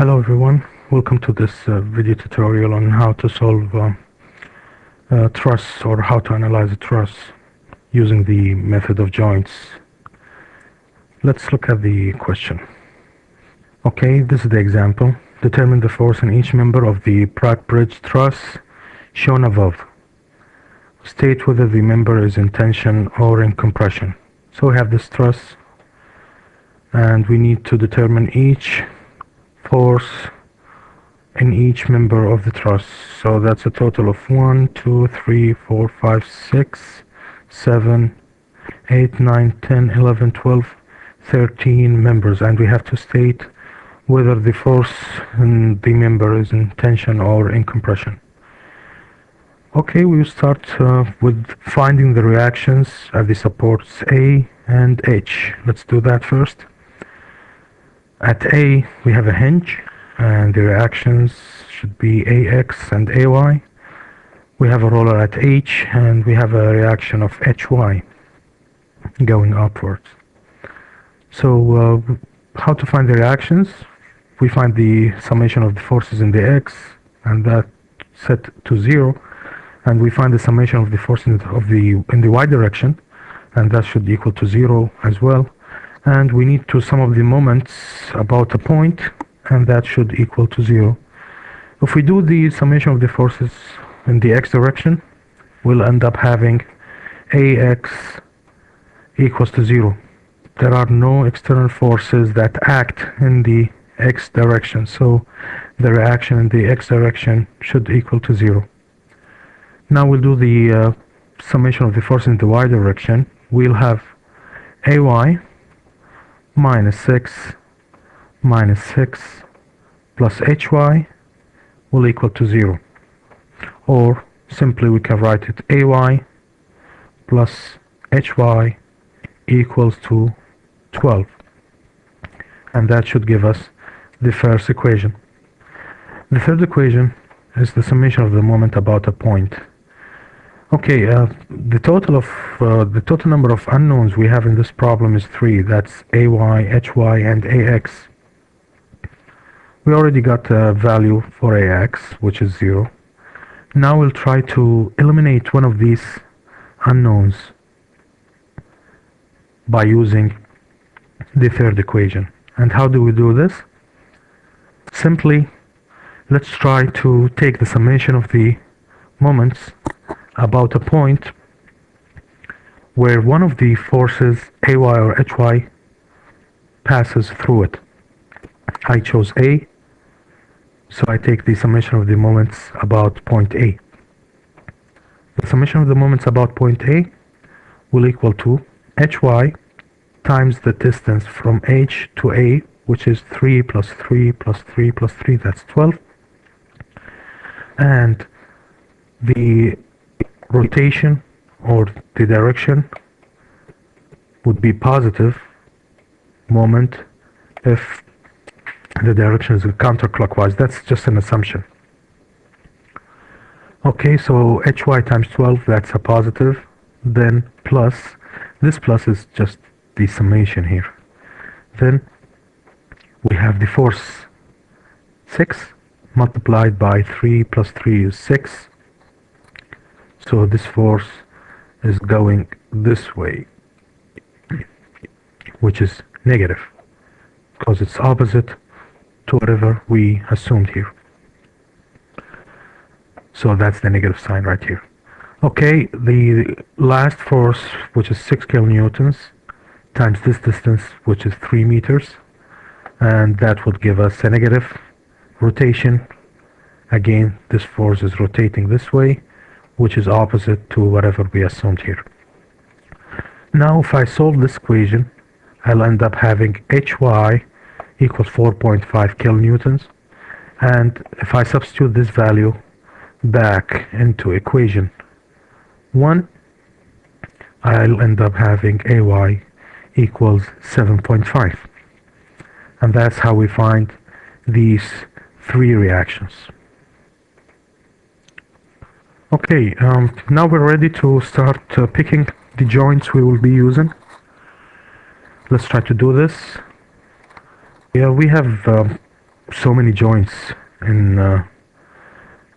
Hello everyone, welcome to this video tutorial on how to solve truss or how to analyze a truss using the method of joints. Let's look at the question. Okay, this is the example. Determine the force in each member of the Pratt bridge truss shown above. State whether the member is in tension or in compression. So we have this truss and we need to determine each force in each member of the truss. So that's a total of 1, 2, 3, 4, 5, 6, 7, 8, 9, 10, 11, 12, 13 members, and we have to state whether the force in the member is in tension or in compression. Okay, we'll start with finding the reactions at the supports A and H. Let's do that first. At A, we have a hinge, and the reactions should be AX and AY. We have a roller at H, and we have a reaction of HY going upwards. So, how to find the reactions? We find the summation of the forces in the X, and that set to 0, and we find the summation of the force in the Y direction, and that should equal to 0 as well. And we need to sum of the moments about a point, and that should equal to 0. If we do the summation of the forces in the X direction, we'll end up having AX equals to 0. There are no external forces that act in the X direction, so the reaction in the X direction should equal to 0. Now we'll do the summation of the force in the Y direction. We'll have AY minus 6 plus HY will equal to 0. Or simply we can write it AY plus HY equals to 12. And that should give us the first equation. The third equation is the summation of the moment about a point. Okay, the total number of unknowns we have in this problem is 3. That's AY, HY, and AX. We already got a value for AX, which is 0. Now we'll try to eliminate one of these unknowns by using the third equation. And how do we do this? Simply, let's try to take the summation of the moments about a point where one of the forces AY or HY passes through it. I chose A, so I take the summation of the moments about point A. The summation of the moments about point A will equal to HY times the distance from H to A, which is 3 plus 3 plus 3 plus 3, that's 12. And the rotation or the direction would be positive moment if the direction is counterclockwise. That's just an assumption. Okay, so HY times 12, that's a positive. Then plus, this plus is just the summation here. Then we have the force 6 multiplied by 3 plus 3 is 6. So this force is going this way, which is negative, because it's opposite to whatever we assumed here. So that's the negative sign right here. Okay, the last force, which is 6 kilonewtons, times this distance, which is 3 meters, and that would give us a negative rotation. Again, this force is rotating this way, which is opposite to whatever we assumed here. Now if I solve this equation, I'll end up having HY equals 4.5 kilonewtons, and if I substitute this value back into equation 1, I'll end up having AY equals 7.5. And that's how we find these 3 reactions. Okay, now we're ready to start picking the joints we will be using. Let's try to do this. Yeah, we have so many joints in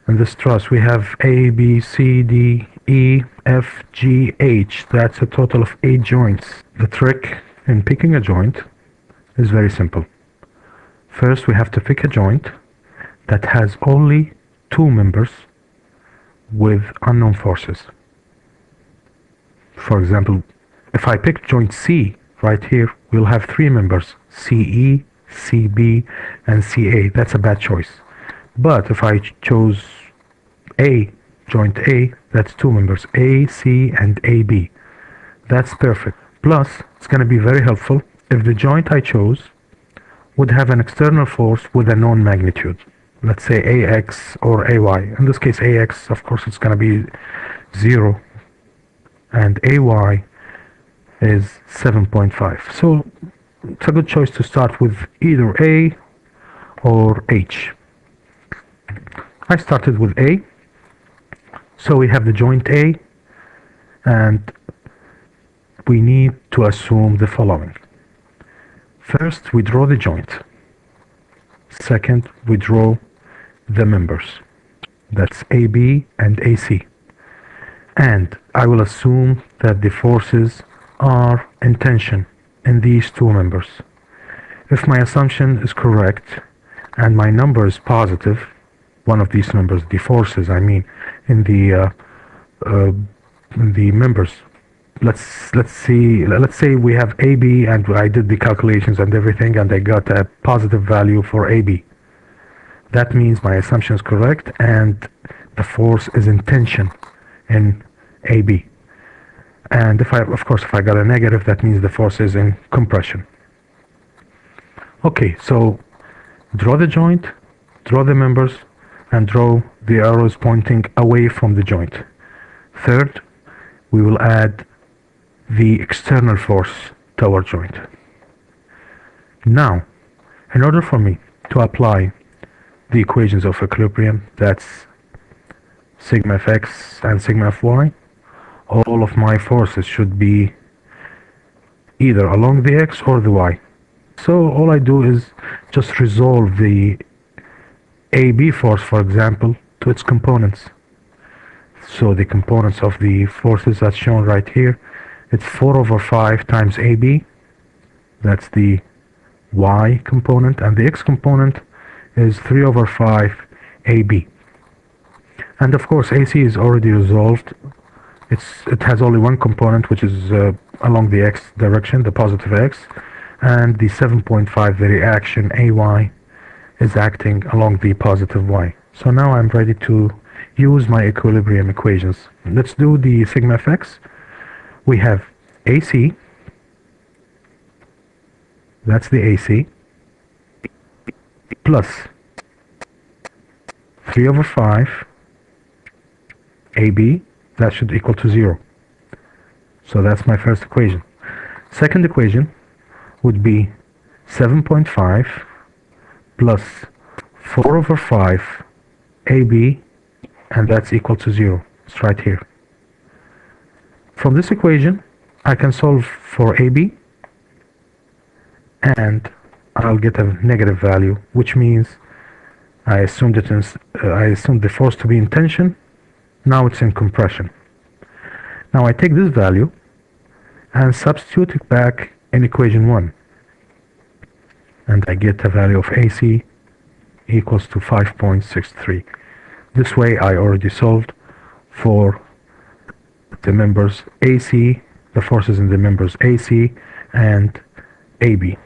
this truss. We have A, B, C, D, E, F, G, H. That's a total of 8 joints. The trick in picking a joint is very simple. First, we have to pick a joint that has only 2 members with unknown forces. For example, if I pick joint C right here, we'll have 3 members, CE, CB, and CA. That's a bad choice. But if I chose A, joint A, that's 2 members, A, C, and AB. That's perfect. Plus, it's going to be very helpful if the joint I chose would have an external force with a known magnitude. Let's say AX or AY. In this case, AX, of course, it's going to be 0. And AY is 7.5. So it's a good choice to start with either A or H. I started with A. So we have the joint A, and we need to assume the following. First, we draw the joint. Second, we draw the members. That's AB and AC. And I will assume that the forces are in tension in these 2 members. If my assumption is correct and my number is positive, one of these numbers, the forces, I mean, in the members. Let's say we have AB, and I did the calculations and everything, and I got a positive value for AB. That means my assumption is correct, and the force is in tension in AB. And if I got a negative, that means the force is in compression. Okay, so draw the joint, draw the members, and draw the arrows pointing away from the joint. Third, we will add the external force to our joint. Now, in order for me to apply the equations of equilibrium, that's sigma fx and sigma fy, all of my forces should be either along the x or the y. So all I do is just resolve the AB force, for example, to its components. So the components of the forces that's shown right here, it's 4/5 times AB. That's the y component, and the x component is 3/5 AB. And of course, AC is already resolved. It has only one component, which is along the x direction, the positive x, and the 7.5, the reaction AY, is acting along the positive y. So now I'm ready to use my equilibrium equations. Let's do the sigma fx. We have AC, that's the AC, plus 3/5 AB, that should equal to 0. So that's my first equation. Second equation would be 7.5 plus 4/5 AB, and that's equal to 0. It's right here. From this equation, I can solve for AB, and I'll get a negative value, which means I assumed the force to be in tension. Now it's in compression. Now I take this value and substitute it back in equation 1, and I get a value of AC equals to 5.63. This way I already solved for the members AC, the forces in the members AC and AB.